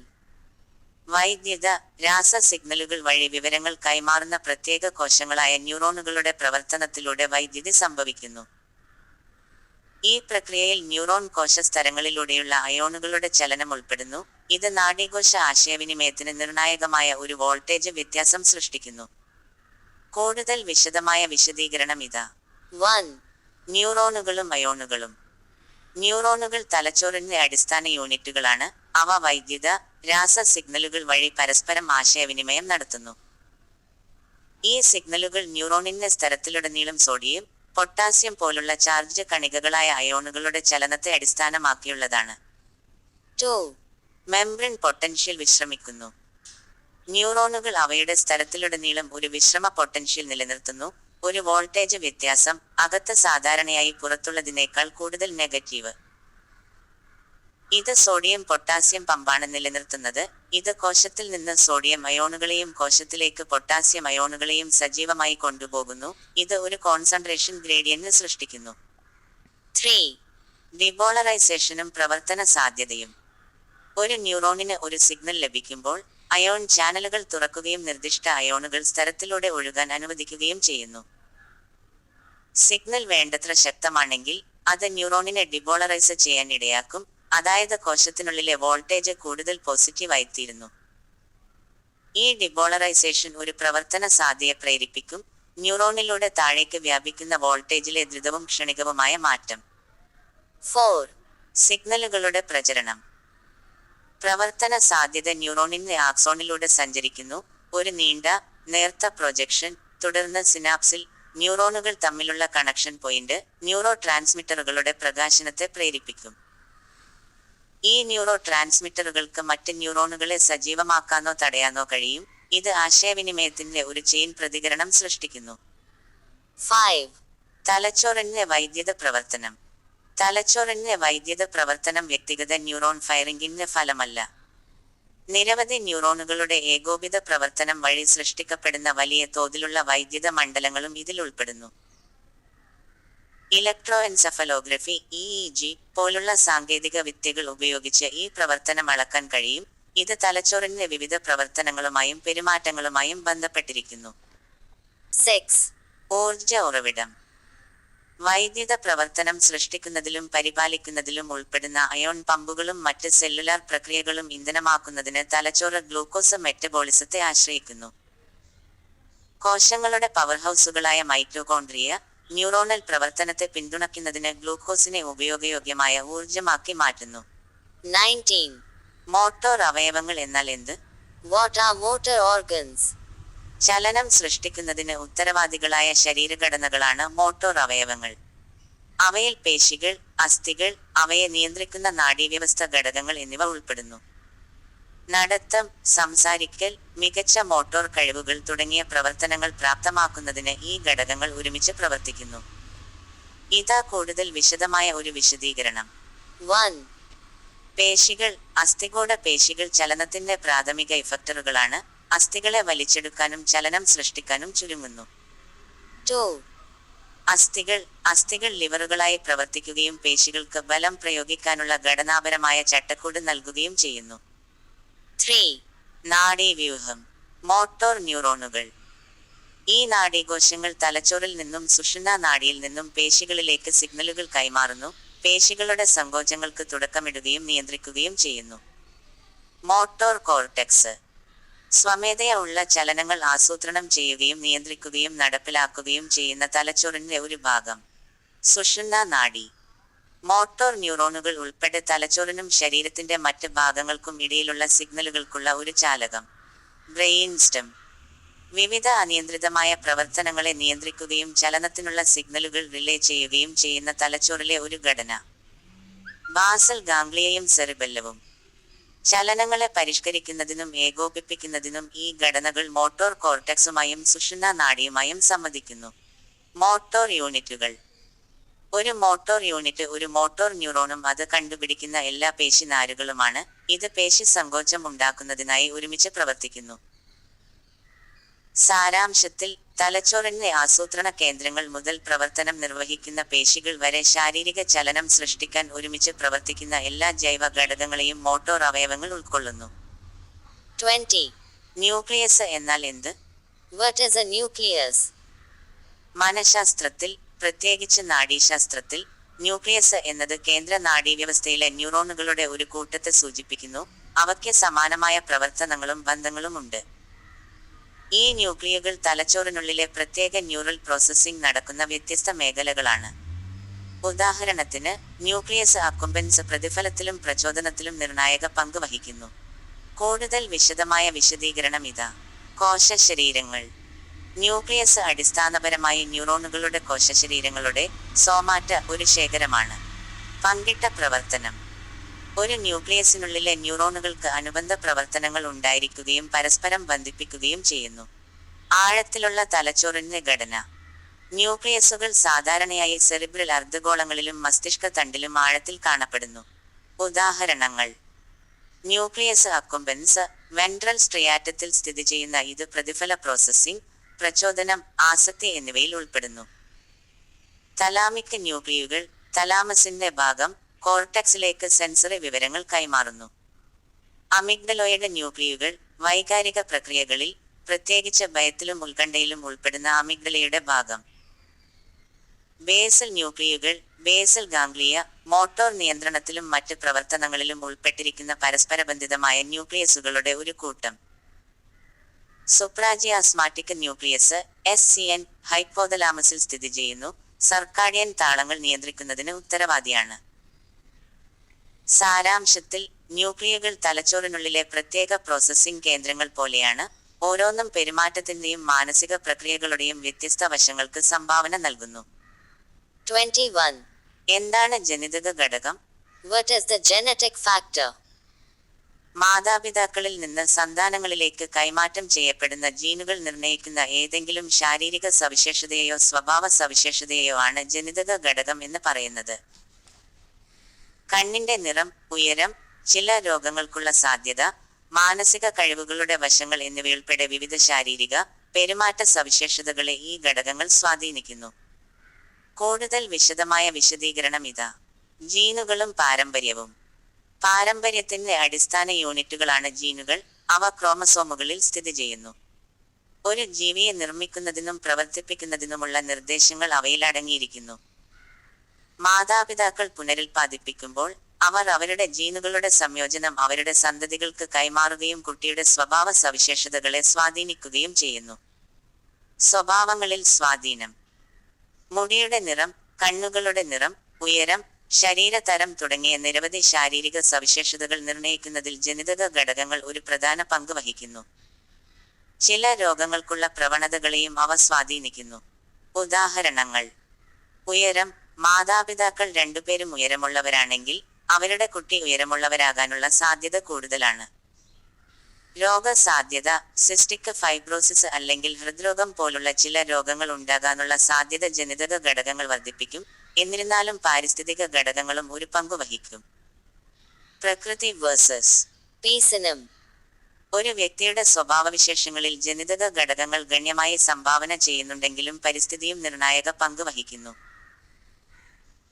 വൈദ്യുത രാസ സിഗ്നലുകൾ വഴി വിവരങ്ങൾ കൈമാറുന്ന പ്രത്യേക കോശങ്ങളായ ന്യൂറോണുകളുടെ പ്രവർത്തനത്തിലൂടെ വൈദ്യുതി സംഭവിക്കുന്നു. ഈ പ്രക്രിയയിൽ ന്യൂറോൺ കോശസ്തരങ്ങളിലൂടെയുള്ള അയോണുകളുടെ ചലനം ഉൾപ്പെടുന്നു. ഇത് നാഡീകോശ ആശയവിനിമയത്തിന് നിർണായകമായ ഒരു വോൾട്ടേജ് വ്യത്യാസം സൃഷ്ടിക്കുന്നു. കൂടുതൽ വിശദമായ വിശദീകരണം ഇതാ. 1. ന്യൂറോണുകളും അയോണുകളും. ന്യൂറോണുകൾ തലച്ചോറിന്റെ അടിസ്ഥാന യൂണിറ്റുകളാണ്. അവ വൈദ്യുത രാസ സിഗ്നലുകൾ വഴി പരസ്പരം ആശയവിനിമയം നടത്തുന്നു. ഈ സിഗ്നലുകൾ ന്യൂറോണിന്റെ സ്തരത്തിലുടനീളം സോഡിയം, പൊട്ടാസ്യം പോലുള്ള ചാർജ്ഡ് കണികകളായ അയോണുകളുടെ ചലനത്തെ അടിസ്ഥാനമാക്കിയുള്ളതാണ്. 2. മെംബ്രൻ പൊട്ടൻഷ്യൽ വിശ്രമിക്കുന്നു. ന്യൂറോണുകൾ അവയുടെ സ്തരത്തിലുടനീളം ഒരു വിശ്രമ പൊട്ടൻഷ്യൽ നിലനിർത്തുന്നു. ഒരു വോൾട്ടേജ് വ്യത്യാസം അകത്ത് സാധാരണയായി പുറത്തുള്ളതിനേക്കാൾ കൂടുതൽ നെഗറ്റീവ്. ഇത് സോഡിയം പൊട്ടാസ്യം പമ്പാണ് നിലനിർത്തുന്നത്. ഇത് കോശത്തിൽ നിന്ന് സോഡിയം അയോണുകളെയും കോശത്തിലേക്ക് പൊട്ടാസ്യം അയോണുകളെയും സജീവമായി കൊണ്ടുപോകുന്നു. ഇത് ഒരു കോൺസെൻട്രേഷൻ ഗ്രേഡിയന്റ് സൃഷ്ടിക്കുന്നു. 3. ഡിപോളറൈസേഷനും പ്രവർത്തന സാധ്യതയും. ഒരു ന്യൂറോണിന് ഒരു സിഗ്നൽ ലഭിക്കുമ്പോൾ അയോൺ ചാനലുകൾ തുറക്കുകയും നിർദ്ദിഷ്ട അയോണുകൾ സ്തരത്തിലൂടെ ഒഴുകാൻ അനുവദിക്കുകയും ചെയ്യുന്നു. സിഗ്നൽ വേണ്ടത്ര ശക്തമാണെങ്കിൽ അത് ന്യൂറോണിനെ ഡിപോളറൈസ് ചെയ്യാൻ ഇടയാക്കും. അതായത് കോശത്തിനുള്ളിലെ വോൾട്ടേജ് കൂടുതൽ പോസിറ്റീവായിത്തീരുന്നു. ഈ ഡിപോളറൈസേഷൻ ഒരു പ്രവർത്തന സാധ്യതയെ പ്രേരിപ്പിക്കും. ന്യൂറോണിലൂടെ താഴേക്ക് വ്യാപിക്കുന്ന വോൾട്ടേജിലെ ദ്രുതവും ക്ഷണികവുമായ മാറ്റം. 4. സിഗ്നലുകളുടെ പ്രചരണം. പ്രവർത്തന സാധ്യത ന്യൂറോണിന്റെ ആക്സോണിലൂടെ സഞ്ചരിക്കുന്നു. ഒരു നീണ്ട നേർത്ത പ്രൊജക്ഷൻ, തുടർന്ന് സിനാപ്സിൽ ന്യൂറോണുകൾ തമ്മിലുള്ള കണക്ഷൻ പോയിന്റ് ന്യൂറോ ട്രാൻസ്മിറ്ററുകളുടെ പ്രകാശനത്തെ പ്രേരിപ്പിക്കും. ഈ ന്യൂറോ ട്രാൻസ്മിറ്ററുകൾക്ക് മറ്റ് ന്യൂറോണുകളെ സജീവമാക്കാനോ തടയാനോ കഴിയും. ഇത് ആശയവിനിമയത്തിന്റെ ഒരു ചെയിൻ പ്രതികരണം സൃഷ്ടിക്കുന്നു. 5. തലച്ചോറിന്റെ വൈദ്യുത പ്രവർത്തനം. തലച്ചോറിന്റെ വൈദ്യുത പ്രവർത്തനം വ്യക്തിഗത ന്യൂറോൺ ഫയറിംഗിന്റെ ഫലമല്ല. നിരവധി ന്യൂറോണുകളുടെ ഏകോപിത പ്രവർത്തനം വഴി സൃഷ്ടിക്കപ്പെടുന്ന വലിയ തോതിലുള്ള വൈദ്യുത മണ്ഡലങ്ങളും ഇതിൽ ഉൾപ്പെടുന്നു. ഇലക്ട്രോഎൻസഫലോഗ്രഫി (EEG) പോലുള്ള സാങ്കേതിക വിദ്യകൾ ഉപയോഗിച്ച് ഈ പ്രവർത്തനം അളക്കാൻ കഴിയും. ഇത് തലച്ചോറിന്റെ വിവിധ പ്രവർത്തനങ്ങളുമായും പെരുമാറ്റങ്ങളുമായും ബന്ധപ്പെട്ടിരിക്കുന്നു. 6. ഊർജ ഉറവിടം. വൈദ്യുത പ്രവർത്തനം സൃഷ്ടിക്കുന്നതിലും പരിപാലിക്കുന്നതിലും ഉൾപ്പെടുന്ന അയോൺ പമ്പുകളും മറ്റ് സെല്ലുലാർ പ്രക്രിയകളും ഇന്ധനമാക്കുന്നതിന് തലച്ചോറ് ഗ്ലൂക്കോസ് മെറ്റബോളിസത്തെ ആശ്രയിക്കുന്നു. കോശങ്ങളുടെ പവർഹൗസുകളായ മൈറ്റോകോൺഡ്രിയ ന്യൂറോണൽ പ്രവർത്തനത്തെ പിന്തുണയ്ക്കുന്നതിന് ഗ്ലൂക്കോസിനെ ഉപയോഗയോഗ്യമായ ഊർജമാക്കി മാറ്റുന്നു. 19. മോട്ടോർ അവയവങ്ങൾ എന്നാൽ എന്ത്? What are motor organs? ചലനം സൃഷ്ടിക്കുന്നതിന് ഉത്തരവാദികളായ ശരീരഘടനകളാണ് മോട്ടോർ അവയവങ്ങൾ. അവയിൽ പേശികൾ, അസ്ഥികൾ, അവയെ നിയന്ത്രിക്കുന്ന നാഡീവ്യവസ്ഥ ഘടകങ്ങൾ എന്നിവ ഉൾപ്പെടുന്നു. നടത്തം, സംസാരിക്കൽ, മികച്ച മോട്ടോർ കഴിവുകൾ തുടങ്ങിയ പ്രവർത്തനങ്ങൾ പ്രാപ്തമാക്കുന്നതിന് ഈ ഘടകങ്ങൾ ഒരുമിച്ച് പ്രവർത്തിക്കുന്നു. ഇതാ കൂടുതൽ വിശദമായ ഒരു വിശദീകരണം. 1. പേശികൾ. അസ്ഥികൂട പേശികൾ ചലനത്തിന്റെ പ്രാഥമിക ഇഫക്ടറുകളാണ്. അസ്ഥികളെ വലിച്ചെടുക്കാനും ചലനം സൃഷ്ടിക്കാനും ചുരുങ്ങുന്നു. 2. അസ്ഥികൾ ലിവറുകളായി പ്രവർത്തിക്കുകയും പേശികൾക്ക് ബലം പ്രയോഗിക്കാനുള്ള ഘടനാപരമായ ചട്ടക്കൂട് നൽകുകയും ചെയ്യുന്നു. 3. നാഡീവ്യൂഹം. മോട്ടോർ ന്യൂറോണുകൾ. ഈ നാഡീകോശങ്ങൾ തലച്ചോറിൽ നിന്നും സുഷുമ്നാ നാഡിയിൽ നിന്നും പേശികളിലേക്ക് സിഗ്നലുകൾ കൈമാറുന്നു. പേശികളുടെ സങ്കോചങ്ങൾക്ക് തുടക്കമിടുകയും നിയന്ത്രിക്കുകയും ചെയ്യുന്നു. Motor cortex. സ്വമേധയാ ഉള്ള ചലനങ്ങൾ ആസൂത്രണം ചെയ്യുകയും നിയന്ത്രിക്കുകയും നടപ്പിലാക്കുകയും ചെയ്യുന്ന തലച്ചോറിന്റെ ഒരു ഭാഗം. സുഷുമ്നാ നാഡി. മോട്ടോർ ന്യൂറോണുകൾ ഉൾപ്പെടെ തലച്ചോറിനും ശരീരത്തിന്റെ മറ്റ് ഭാഗങ്ങൾക്കും ഇടയിലുള്ള സിഗ്നലുകൾക്കുള്ള ഒരു ചാലകം. Brain stem. വിവിധ അനിയന്ത്രിതമായ പ്രവർത്തനങ്ങളെ നിയന്ത്രിക്കുകയും ചലനത്തിനുള്ള സിഗ്നലുകൾ റിലേ ചെയ്യുകയും ചെയ്യുന്ന തലച്ചോറിലെ ഒരു ഘടന. ബാസൽ ഗാംഗ്ലിയയും സെറിബെല്ലവും. ചലനങ്ങളെ പരിഷ്കരിക്കുന്നതിനും ഏകോപിപ്പിക്കുന്നതിനും ഈ ഘടനകൾ മോട്ടോർ കോർട്ടെക്സുമായും സുഷുമ്നാ നാഡിയുമായും സംവദിക്കുന്നു. മോട്ടോർ യൂണിറ്റുകൾ. ഒരു മോട്ടോർ യൂണിറ്റ് ഒരു മോട്ടോർ ന്യൂറോണും അത് കണ്ടുപിടിക്കുന്ന എല്ലാ പേശി നാരുകളുമാണ്. ഇത് പേശി സങ്കോചം ഉണ്ടാക്കുന്നതിനായി ഒരുമിച്ച് പ്രവർത്തിക്കുന്നു. സാരാംശത്തിൽ, തലച്ചോറിന്റെ ആസൂത്രണ കേന്ദ്രങ്ങൾ മുതൽ പ്രവർത്തനം നിർവഹിക്കുന്ന പേശികൾ വരെ ശാരീരിക ചലനം സൃഷ്ടിക്കാൻ ഒരുമിച്ച് പ്രവർത്തിക്കുന്ന എല്ലാ ജൈവ ഘടകങ്ങളെയും മോട്ടോർ അവയവങ്ങൾ ഉൾക്കൊള്ളുന്നു. 20. ന്യൂക്ലിയസ് എന്നാൽ എന്ത്? What is a nucleus? മനഃശാസ്ത്രത്തിൽ, പ്രത്യേകിച്ച് നാഡീശാസ്ത്രത്തിൽ, ന്യൂക്ലിയസ് എന്നത് കേന്ദ്ര നാഡീവ്യവസ്ഥയിലെ ന്യൂറോണുകളുടെ ഒരു കൂട്ടത്തെ സൂചിപ്പിക്കുന്നു. അവയ്ക്ക് സമാനമായ പ്രവർത്തനങ്ങളും ബന്ധങ്ങളും ഉണ്ട്. ഈ ന്യൂക്ലിയുകൾ തലച്ചോറിനുള്ളിലെ പ്രത്യേക ന്യൂറൽ പ്രോസസ്സിംഗ് നടക്കുന്ന വ്യത്യസ്ത മേഖലകളാണ്. ഉദാഹരണത്തിന്, ന്യൂക്ലിയസ് അക്കുംബൻസ് പ്രതിഫലത്തിലും പ്രചോദനത്തിലും നിർണായക പങ്ക് വഹിക്കുന്നു. കൂടുതൽ വിശദമായ വിശദീകരണം ഇതാ. കോശശരീരങ്ങൾ. ന്യൂക്ലിയസ് അടിസ്ഥാനപരമായി ന്യൂറോണുകളുടെ കോശശരീരങ്ങളുടെ സോമാറ്റ ഒരു ശേഖരമാണ്. പങ്കിട്ട പ്രവർത്തനം. ഒരു ന്യൂക്ലിയസിനുള്ളിലെ ന്യൂറോണുകൾക്ക് അനുബന്ധ പ്രവർത്തനങ്ങൾ ഉണ്ടായിരിക്കുകയും പരസ്പരം ബന്ധിപ്പിക്കുകയും ചെയ്യുന്നു. ആഴത്തിലുള്ള തലച്ചോറിന്റെ ഘടന. ന്യൂക്ലിയസുകൾ സാധാരണയായി സെറിബ്രൽ അർദ്ധഗോളങ്ങളിലും മസ്തിഷ്ക തണ്ടിലും ആഴത്തിൽ കാണപ്പെടുന്നു. ഉദാഹരണങ്ങൾ: ന്യൂക്ലിയസ് അക്കുംബൻസ് വെൻട്രൽ സ്ട്രിയാറ്റത്തിൽ സ്ഥിതി ചെയ്യുന്ന ഇത് പ്രതിഫല പ്രോസസ്സിംഗ്, പ്രചോദനം, ആസക്തി എന്നിവയിൽ ഉൾപ്പെടുന്നു. തലാമിക് ന്യൂക്ലിയുകൾ തലാമസിന്റെ ഭാഗം കോർട്ടക്സിലേക്ക് സെൻസറി വിവരങ്ങൾ കൈമാറുന്നു. അമിഗ്ഡലോയിഡ് ന്യൂക്ലിയുകൾ വൈകാരിക പ്രക്രിയകളിൽ, പ്രത്യേകിച്ച് ഭയത്തിലും ഉത്കണ്ഠയിലും ഉൾപ്പെടുന്ന അമിഗ്ഡലയുടെ ഭാഗം. ബേസൽ ന്യൂക്ലിയുകൾ ബേസൽ ഗാംഗ്ലിയ മോട്ടോർ നിയന്ത്രണത്തിലും മറ്റ് പ്രവർത്തനങ്ങളിലും ഉൾപ്പെട്ടിരിക്കുന്ന പരസ്പരബന്ധിതമായ ന്യൂക്ലിയസുകളുടെ ഒരു കൂട്ടം. സുപ്രാജിയാസ്മാറ്റിക് ന്യൂക്ലിയസ് SCN ഹൈപ്പോതലാമസിൽ സ്ഥിതി ചെയ്യുന്നു. സർക്കാഡിയൻ താളങ്ങൾ നിയന്ത്രിക്കുന്നതിന് ഉത്തരവാദിയാണ്. സാരാംശത്തിൽ, ന്യൂക്ലിയുകൾ തലച്ചോറിനുള്ളിലെ പ്രത്യേക പ്രോസസ്സിംഗ് കേന്ദ്രങ്ങൾ പോലെയാണ്. ഓരോന്നും പെരുമാറ്റത്തിന്റെയും മാനസിക പ്രക്രിയകളുടെയും വ്യത്യസ്ത വശങ്ങൾക്ക് സംഭാവന നൽകുന്നു. 21. എന്താണ് ജനിതക ഘടകം? What is the genetic factor? മാതാപിതാക്കളിൽ നിന്ന് സന്താനങ്ങളിലേക്ക് കൈമാറ്റം ചെയ്യപ്പെടുന്ന ജീനുകൾ നിർണ്ണയിക്കുന്ന ഏതെങ്കിലും ശാരീരിക സവിശേഷതയെയോ സ്വഭാവ സവിശേഷതയെയോ ആണ് ജനിതക ഘടകം എന്ന് പറയുന്നത്. കണ്ണിന്റെ നിറം, ഉയരം, ചില രോഗങ്ങൾക്കുള്ള സാധ്യത, മാനസിക കഴിവുകളുടെ വശങ്ങൾ എന്നിവയുൾപ്പെടെ വിവിധ ശാരീരിക, പെരുമാറ്റ സവിശേഷതകളെ ഈ ഘടകങ്ങൾ സ്വാധീനിക്കുന്നു. കൂടുതൽ വിശദമായ വിശദീകരണം ഇതാ. ജീനുകളും പാരമ്പര്യവും. പാരമ്പര്യത്തിന്റെ അടിസ്ഥാന യൂണിറ്റുകളാണ് ജീനുകൾ. അവ ക്രോമസോമുകളിൽ സ്ഥിതി ചെയ്യുന്നു. ഒരു ജീവിയെ നിർമ്മിക്കുന്നതിനും പ്രവർത്തിപ്പിക്കുന്നതിനുമുള്ള നിർദ്ദേശങ്ങൾ അവയിൽ അടങ്ങിയിരിക്കുന്നു. മാതാപിതാക്കൾ പുനരുൽപ്പാദിപ്പിക്കുമ്പോൾ അവർ അവരുടെ ജീനുകളുടെ സംയോജനം അവരുടെ സന്തതികൾക്ക് കൈമാറുകയും കുട്ടിയുടെ സ്വഭാവ സവിശേഷതകളെ സ്വാധീനിക്കുകയും ചെയ്യുന്നു. സ്വഭാവങ്ങളിൽ സ്വാധീനം. മുടിയുടെ നിറം, കണ്ണുകളുടെ നിറം, ഉയരം, ശരീരതരം തുടങ്ങിയ നിരവധി ശാരീരിക സവിശേഷതകൾ നിർണ്ണയിക്കുന്നതിൽ ജനിതക ഘടകങ്ങൾ ഒരു പ്രധാന പങ്ക് വഹിക്കുന്നു. ചില രോഗങ്ങൾക്കുള്ള പ്രവണതകളെയും അവ സ്വാധീനിക്കുന്നു. ഉദാഹരണങ്ങൾ: ഉയരം. മാതാപിതാക്കൾ രണ്ടുപേരും ഉയരമുള്ളവരാണെങ്കിൽ അവരുടെ കുട്ടി ഉയരമുള്ളവരാകാനുള്ള സാധ്യത കൂടുതലാണ്. രോഗസാധ്യത. സിസ്റ്റിക് ഫൈബ്രോസിസ് അല്ലെങ്കിൽ ഹൃദ്രോഗം പോലുള്ള ചില രോഗങ്ങൾ ഉണ്ടാകാനുള്ള സാധ്യത ജനിതക ഘടകങ്ങൾ വർദ്ധിപ്പിക്കും. എന്നിരുന്നാലും പാരിസ്ഥിതിക ഘടകങ്ങളും ഒരു പങ്കു വഹിക്കും. പ്രകൃതി വേഴ്സസ് Pesinum. ഒരു വ്യക്തിയുടെ സ്വഭാവവിശേഷങ്ങളിൽ ജനിതക ഘടകങ്ങൾ ഗണ്യമായി സംഭാവന ചെയ്യുന്നുണ്ടെങ്കിലും പരിസ്ഥിതിയും നിർണായക പങ്ക് വഹിക്കുന്നു.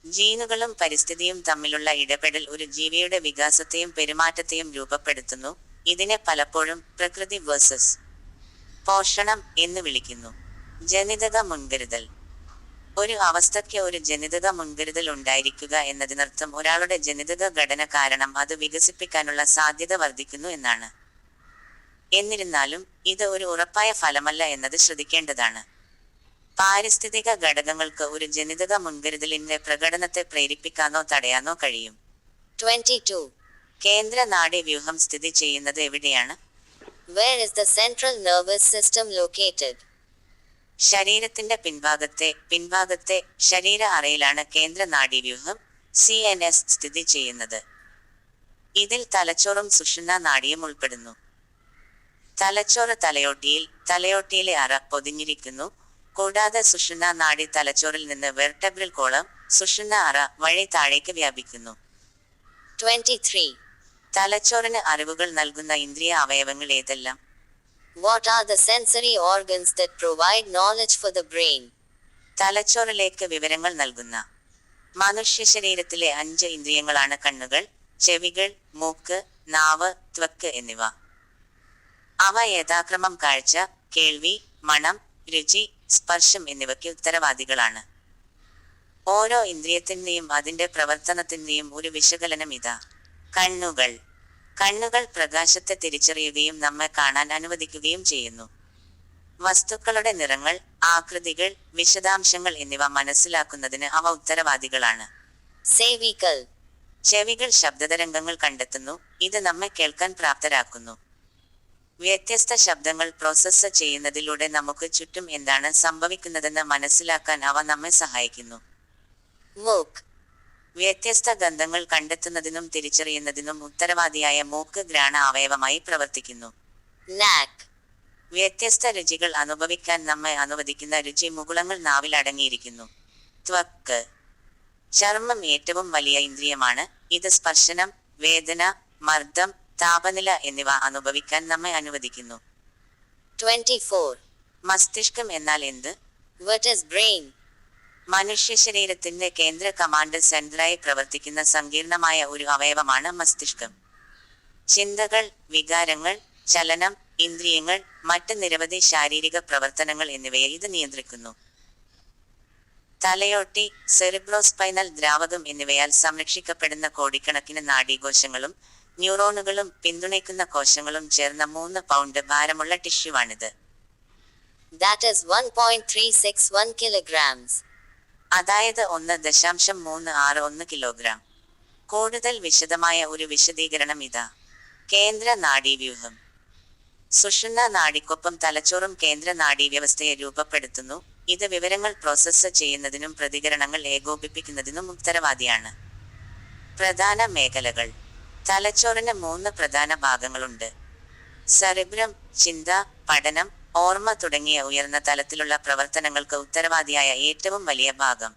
ജീനുകളും പരിസ്ഥിതിയും തമ്മിലുള്ള ഇടപെടൽ ഒരു ജീവിയുടെ വികാസത്തെയും പെരുമാറ്റത്തെയും രൂപപ്പെടുത്തുന്നു. ഇതിനെ പലപ്പോഴും പ്രകൃതി വേഴ്സസ് പോഷണം എന്ന് വിളിക്കുന്നു. ജനിതക മുൻകരുതൽ. ഒരു അവസ്ഥയ്ക്ക് ഒരു ജനിതക മുൻകരുതൽ ഉണ്ടായിരിക്കുക എന്നതിനർത്ഥം ഒരാളുടെ ജനിതക ഘടന കാരണം അത് വികസിപ്പിക്കാനുള്ള സാധ്യത വർദ്ധിക്കുന്നു എന്നാണ്. എന്നിരുന്നാലും ഇത് ഒരു ഉറപ്പായ ഫലമല്ല എന്നത് ശ്രദ്ധിക്കേണ്ടതാണ്. പാരിസ്ഥിതിക ഘടകങ്ങൾക്ക് ഒരു ജനിതക മുൻകരുതലിന്റെ പ്രകടനത്തെ പ്രേരിപ്പിക്കാനോ തടയാനോ കഴിയും. 22. കേന്ദ്ര നാഡീവ്യൂഹം സ്ഥിതി ചെയ്യുന്നത് എവിടെയാണ്? Where is the central nervous system located? ശരീരത്തിന്റെ പിൻഭാഗത്തെ ശരീര അറയിലാണ് കേന്ദ്ര നാഡീവ്യൂഹം CNS സ്ഥിതി ചെയ്യുന്നത്. ഇതിൽ തലച്ചോറും സുഷുമ്നാ നാഡിയും ഉൾപ്പെടുന്നു. തലച്ചോറ് തലയോട്ടിയിലെ അറ പൊതിഞ്ഞിരിക്കുന്നു. കൂടാതെ സുഷുമ്നാ നാഡി തലച്ചോറിൽ നിന്ന് വെർട്ടബ്രൽ കോളം സുഷുമ്നാ അറ വഴി താഴേക്ക് വ്യാപിക്കുന്നു. 23. തലച്ചോറിന് അറിവുകൾ നൽകുന്ന ഇന്ദ്രിയ അവയവങ്ങൾ ഏതെല്ലാം? What are the sensory organs that provide knowledge for the brain? തലച്ചോറിലേക്ക് വിവരങ്ങൾ നൽകുന്ന മനുഷ്യ ശരീരത്തിലെ 5 ഇന്ദ്രിയങ്ങളാണ് കണ്ണുകൾ, ചെവികൾ, മൂക്ക്, നാവ്, ത്വക്ക് എന്നിവ. അവ യഥാക്രമം കാഴ്ച, കേൾവി, മണം, രുചി, സ്പർശം എന്നിവയ്ക്ക് ഉത്തരവാദികളാണ്. ഓരോ ഇന്ദ്രിയത്തിന്റെയും അതിന്റെ പ്രവർത്തനത്തിന്റെയും ഒരു വിശകലനം ഇതാ. കണ്ണുകൾ. കണ്ണുകൾ പ്രകാശത്തെ തിരിച്ചറിയുകയും നമ്മെ കാണാൻ അനുവദിക്കുകയും ചെയ്യുന്നു. വസ്തുക്കളുടെ നിറങ്ങൾ, ആകൃതികൾ, വിശദാംശങ്ങൾ എന്നിവ മനസ്സിലാക്കുന്നതിന് അവ ഉത്തരവാദികളാണ്. Cervical. ചെവികൾ ശബ്ദതരംഗങ്ങൾ കണ്ടെത്തുന്നു, ഇത് നമ്മെ കേൾക്കാൻ പ്രാപ്തരാക്കുന്നു. വ്യത്യസ്ത ശബ്ദങ്ങൾ പ്രോസസ്സ് ചെയ്യുന്നതിലൂടെ നമുക്ക് ചുറ്റും എന്താണ് സംഭവിക്കുന്നതെന്ന് മനസ്സിലാക്കാൻ അവ നമ്മെ സഹായിക്കുന്നു. Mook. വ്യത്യസ്ത ഗന്ധങ്ങൾ കണ്ടെത്തുന്നതിനും തിരിച്ചറിയുന്നതിനും ഉത്തരവാദിയായ മൂക്ക് ഘ്രാണ അവയവമായി പ്രവർത്തിക്കുന്നു. Nack. വ്യത്യസ്ത രുചികൾ അനുഭവിക്കാൻ നമ്മെ അനുവദിക്കുന്ന രുചി മുകുളങ്ങൾ നാവിൽ അടങ്ങിയിരിക്കുന്നു. ത്വക്ക്. ചർമ്മം ഏറ്റവും വലിയ ഇന്ദ്രിയമാണ്. ഇത് സ്പർശനം, വേദന, മർദ്ദം, താപനില എന്നിവ അനുഭവിക്കാൻ നമ്മെ അനുവദിക്കുന്നു. 24. മസ്തിഷ്കം എന്നാൽ എന്ത്? What is brain? മനുഷ്യ ശരീരത്തിന്റെ കേന്ദ്ര കമാൻഡ് സെന്ററായി പ്രവർത്തിക്കുന്ന സങ്കീർണമായ ഒരു അവയവമാണ് മസ്തിഷ്കം. ചിന്തകൾ, വികാരങ്ങൾ, ചലനം, ഇന്ദ്രിയങ്ങൾ, മറ്റ് നിരവധി ശാരീരിക പ്രവർത്തനങ്ങൾ എന്നിവയെ ഇത് നിയന്ത്രിക്കുന്നു. തലയോട്ടി, സെറിബ്രോസ്പൈനൽ ദ്രാവകം എന്നിവയാൽ സംരക്ഷിക്കപ്പെടുന്ന കോടിക്കണക്കിന് നാഡീകോശങ്ങളും ന്യൂറോണുകളും പിന്തുണയ്ക്കുന്ന കോശങ്ങളും ചേർന്ന 3 പൗണ്ട് ഭാരമുള്ള ടിഷ്യുവാണിത്. That is 1.361 kilograms. അതായത് 1.361 കിലോഗ്രാം. കൂടുതൽ വിശദമായ ഒരു വിശദീകരണം ഇതാ. കേന്ദ്ര നാഡീവ്യൂഹം. സുഷുമ്നാ നാഡിക്കൊപ്പം തലച്ചോറും കേന്ദ്ര നാഡീവ്യവസ്ഥയെ രൂപപ്പെടുത്തുന്നു. ഇത് വിവരങ്ങൾ പ്രോസസ്സ് ചെയ്യുന്നതിനും പ്രതികരണങ്ങൾ ഏകോപിപ്പിക്കുന്നതിനും ഉത്തരവാദിയാണ്. പ്രധാന മേഖലകൾ. തലച്ചോറിന് 3 പ്രധാന ഭാഗങ്ങളുണ്ട്. സെറിബ്രം, ചിന്ത, പഠനം, ഓർമ്മ തുടങ്ങിയ ഉയർന്ന തലത്തിലുള്ള പ്രവർത്തനങ്ങൾക്ക് ഉത്തരവാദിയായ ഏറ്റവും വലിയ ഭാഗം.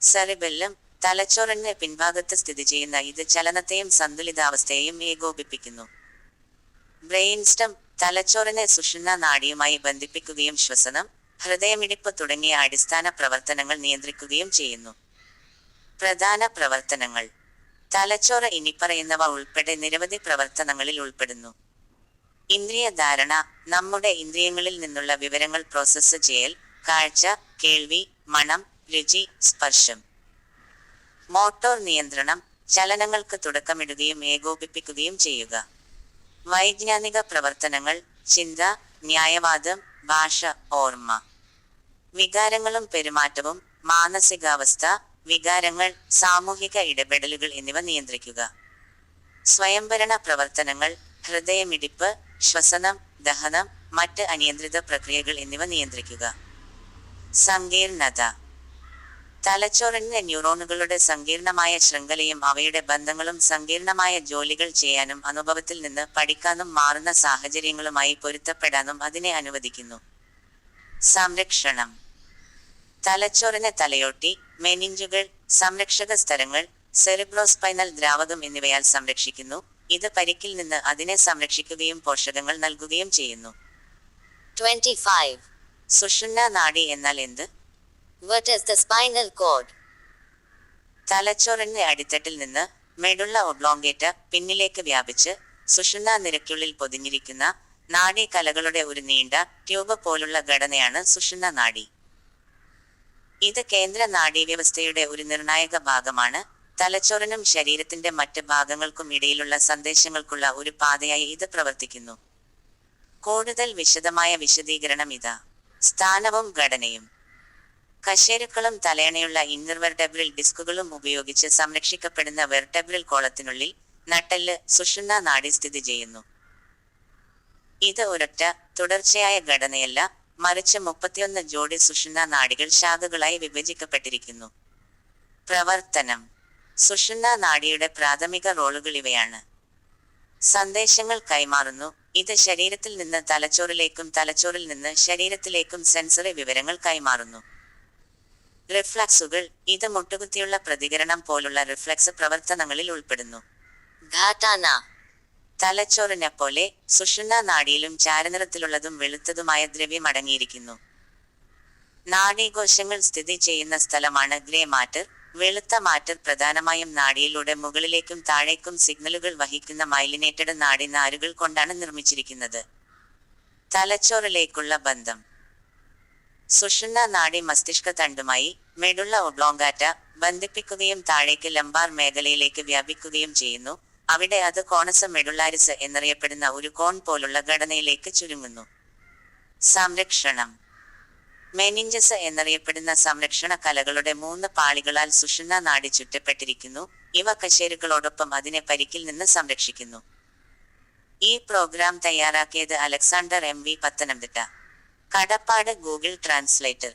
സെറിബെല്ലം. തലച്ചോറിന് പിൻഭാഗത്ത് സ്ഥിതി ചെയ്യുന്ന ഇത് ചലനത്തെയും സന്തുലിതാവസ്ഥയെയും ഏകോപിപ്പിക്കുന്നു. ബ്രെയിൻസ്റ്റം. തലച്ചോറിനെ സുഷുമ്നാ നാഡിയുമായി ബന്ധിപ്പിക്കുകയും ശ്വസനം, ഹൃദയമിടിപ്പ് തുടങ്ങിയ അടിസ്ഥാന പ്രവർത്തനങ്ങൾ നിയന്ത്രിക്കുകയും ചെയ്യുന്നു. പ്രധാന പ്രവർത്തനങ്ങൾ. തലച്ചോറ് ഇനിപ്പറയുന്നവ ഉൾപ്പെടെ നിരവധി പ്രവർത്തനങ്ങളിൽ ഉൾപ്പെടുന്നു. ഇന്ദ്രിയ ധാരണ. നമ്മുടെ ഇന്ദ്രിയങ്ങളിൽ നിന്നുള്ള വിവരങ്ങൾ പ്രോസസ്സ് ചെയ്യൽ, കാഴ്ച, കേൾവി, മണം, രുചി, സ്പർശം. മോട്ടോർ നിയന്ത്രണം. ചലനങ്ങൾക്ക് തുടക്കമിടുകയും ഏകോപിപ്പിക്കുകയും ചെയ്യുക. വൈജ്ഞാനിക പ്രവർത്തനങ്ങൾ. ചിന്ത, ന്യായവാദം, ഭാഷ, ഓർമ്മ. വികാരങ്ങളും പെരുമാറ്റവും. മാനസികാവസ്ഥ, വികാരങ്ങൾ, സാമൂഹിക ഇടപെടലുകൾ എന്നിവ നിയന്ത്രിക്കുക. സ്വയംഭരണ പ്രവർത്തനങ്ങൾ. ഹൃദയമിടിപ്പ്, ശ്വസനം, ദഹനം, മറ്റ് അനിയന്ത്രിത പ്രക്രിയകൾ എന്നിവ നിയന്ത്രിക്കുക. സങ്കീർണത. തലച്ചോറിന് ന്യൂറോണുകളുടെ സങ്കീർണമായ ശൃംഖലയും അവയുടെ ബന്ധങ്ങളും സങ്കീർണമായ ജോലികൾ ചെയ്യാനും അനുഭവത്തിൽ നിന്ന് പഠിക്കാനും മാറുന്ന സാഹചര്യങ്ങളുമായി പൊരുത്തപ്പെടാനും അതിനെ അനുവദിക്കുന്നു. സംരക്ഷണം. തലച്ചോറിനെ തലയോട്ടി, മെനിഞ്ചുകൾ, സംരക്ഷക സ്തരങ്ങൾ, സെറിബ്രോസ്പൈനൽ ദ്രാവകം എന്നിവയാൽ സംരക്ഷിക്കുന്നു. ഇത് പരിക്കിൽ നിന്ന് അതിനെ സംരക്ഷിക്കുകയും പോഷകങ്ങൾ നൽകുകയും ചെയ്യുന്നു. 25. സുഷുമ്നാ നാഡി എന്നാൽ എന്ത്? What is the spinal cord? തലച്ചോറിന്റെ അടിത്തട്ടിൽ നിന്ന് മെഡുള്ള ഒബ്ലോങ്കേറ്റ പിന്നിലേക്ക് വ്യാപിച്ച് സുഷുമ്നാ നിരക്കുള്ളിൽ പൊതിഞ്ഞിരിക്കുന്ന നാഡീ കലകളുടെ ഒരു നീണ്ട ട്യൂബ് പോലുള്ള ഘടനയാണ് സുഷുമ്നാ നാഡി. ഇത് കേന്ദ്ര നാഡീവ്യവസ്ഥയുടെ ഒരു നിർണായക ഭാഗമാണ്. തലച്ചോറിനും ശരീരത്തിന്റെ മറ്റ് ഭാഗങ്ങൾക്കും ഇടയിലുള്ള സന്ദേശങ്ങൾക്കുള്ള ഒരു പാതയായി ഇത് പ്രവർത്തിക്കുന്നു. കൂടുതൽ വിശദമായ വിശദീകരണം ഇതാ. സ്ഥാനവും ഘടനയും. കശേരുക്കളും തലയണയുള്ള ഇന്നർവെർട്ടബ്രൽ ഡിസ്കുകളും ഉപയോഗിച്ച് സംരക്ഷിക്കപ്പെടുന്ന വെർട്ടബ്രൽ കോളത്തിനുള്ളിൽ നട്ടെല്ല്, സുഷുമ്നാ നാഡി സ്ഥിതി ചെയ്യുന്നു. ഇത് ഒരൊറ്റ തുടർച്ചയായ ഘടനയല്ല, മറിച്ച് 31 ജോഡി സുഷുമ്നാ നാഡികൾ ശാഖകളായി വിഭജിക്കപ്പെട്ടിരിക്കുന്നു. പ്രവർത്തനം. സുഷുമ്നാ നാഡിയുടെ പ്രാഥമിക റോളുകൾ ഇവയാണ്. സന്ദേശങ്ങൾ കൈമാറുന്നു. ഇത് ശരീരത്തിൽ നിന്ന് തലച്ചോറിലേക്കും തലച്ചോറിൽ നിന്ന് ശരീരത്തിലേക്കും സെൻസറി വിവരങ്ങൾ കൈമാറുന്നു. റിഫ്ലക്സുകൾ. ഇത് മുട്ടുകുത്തിയുള്ള പ്രതികരണം പോലുള്ള റിഫ്ലക്സ് പ്രവർത്തനങ്ങളിൽ ഉൾപ്പെടുന്നു. ഘാട്ടാന. തലച്ചോറിനെപ്പോലെ സുഷുമ്നാ നാഡിയിലും ചാരനിറത്തിലുള്ളതും വെളുത്തതുമായ ദ്രവ്യം അടങ്ങിയിരിക്കുന്നു. നാഡീകോശങ്ങൾ സ്ഥിതി ചെയ്യുന്ന സ്ഥലമാണ് ഗ്രേ മാറ്റർ. വെളുത്ത മാറ്റർ പ്രധാനമായും നാഡിയിലൂടെ മുകളിലേക്കും താഴേക്കും സിഗ്നലുകൾ വഹിക്കുന്ന മൈലിനേറ്റഡ് നാഡി നാരുകൾ കൊണ്ടാണ് നിർമ്മിച്ചിരിക്കുന്നത്. തലച്ചോറിലേക്കുള്ള ബന്ധം. സുഷുമ്നാ നാഡി മസ്തിഷ്ക തണ്ടുമായി മെഡുള്ള ഒബ്ലോങ്കാറ്റ ബന്ധിപ്പിക്കുകയും താഴേക്ക് ലംബാർ മേഖലയിലേക്ക് വ്യാപിക്കുകയും ചെയ്യുന്നു. അവിടെ അത് കോണസ് മെഡുള്ളാരിസ് എന്നറിയപ്പെടുന്ന ഒരു കോൺ പോലുള്ള ഘടനയിലേക്ക് ചുരുങ്ങുന്നു. സംരക്ഷണം. മെനിഞ്ചസ് എന്നറിയപ്പെടുന്ന സംരക്ഷണ കലകളുടെ 3 പാളികളാൽ സുഷുമ്നാ നാഡി ചുറ്റപ്പെട്ടിരിക്കുന്നു. ഇവ കശേരുക്കളോടൊപ്പം അതിനെ പരിക്കിൽ നിന്ന് സംരക്ഷിക്കുന്നു. ഈ പ്രോഗ്രാം തയ്യാറാക്കിയത് അലക്സാണ്ടർ MV പത്തനംതിട്ട. കടപ്പാട് ഗൂഗിൾ ട്രാൻസ്ലേറ്റർ.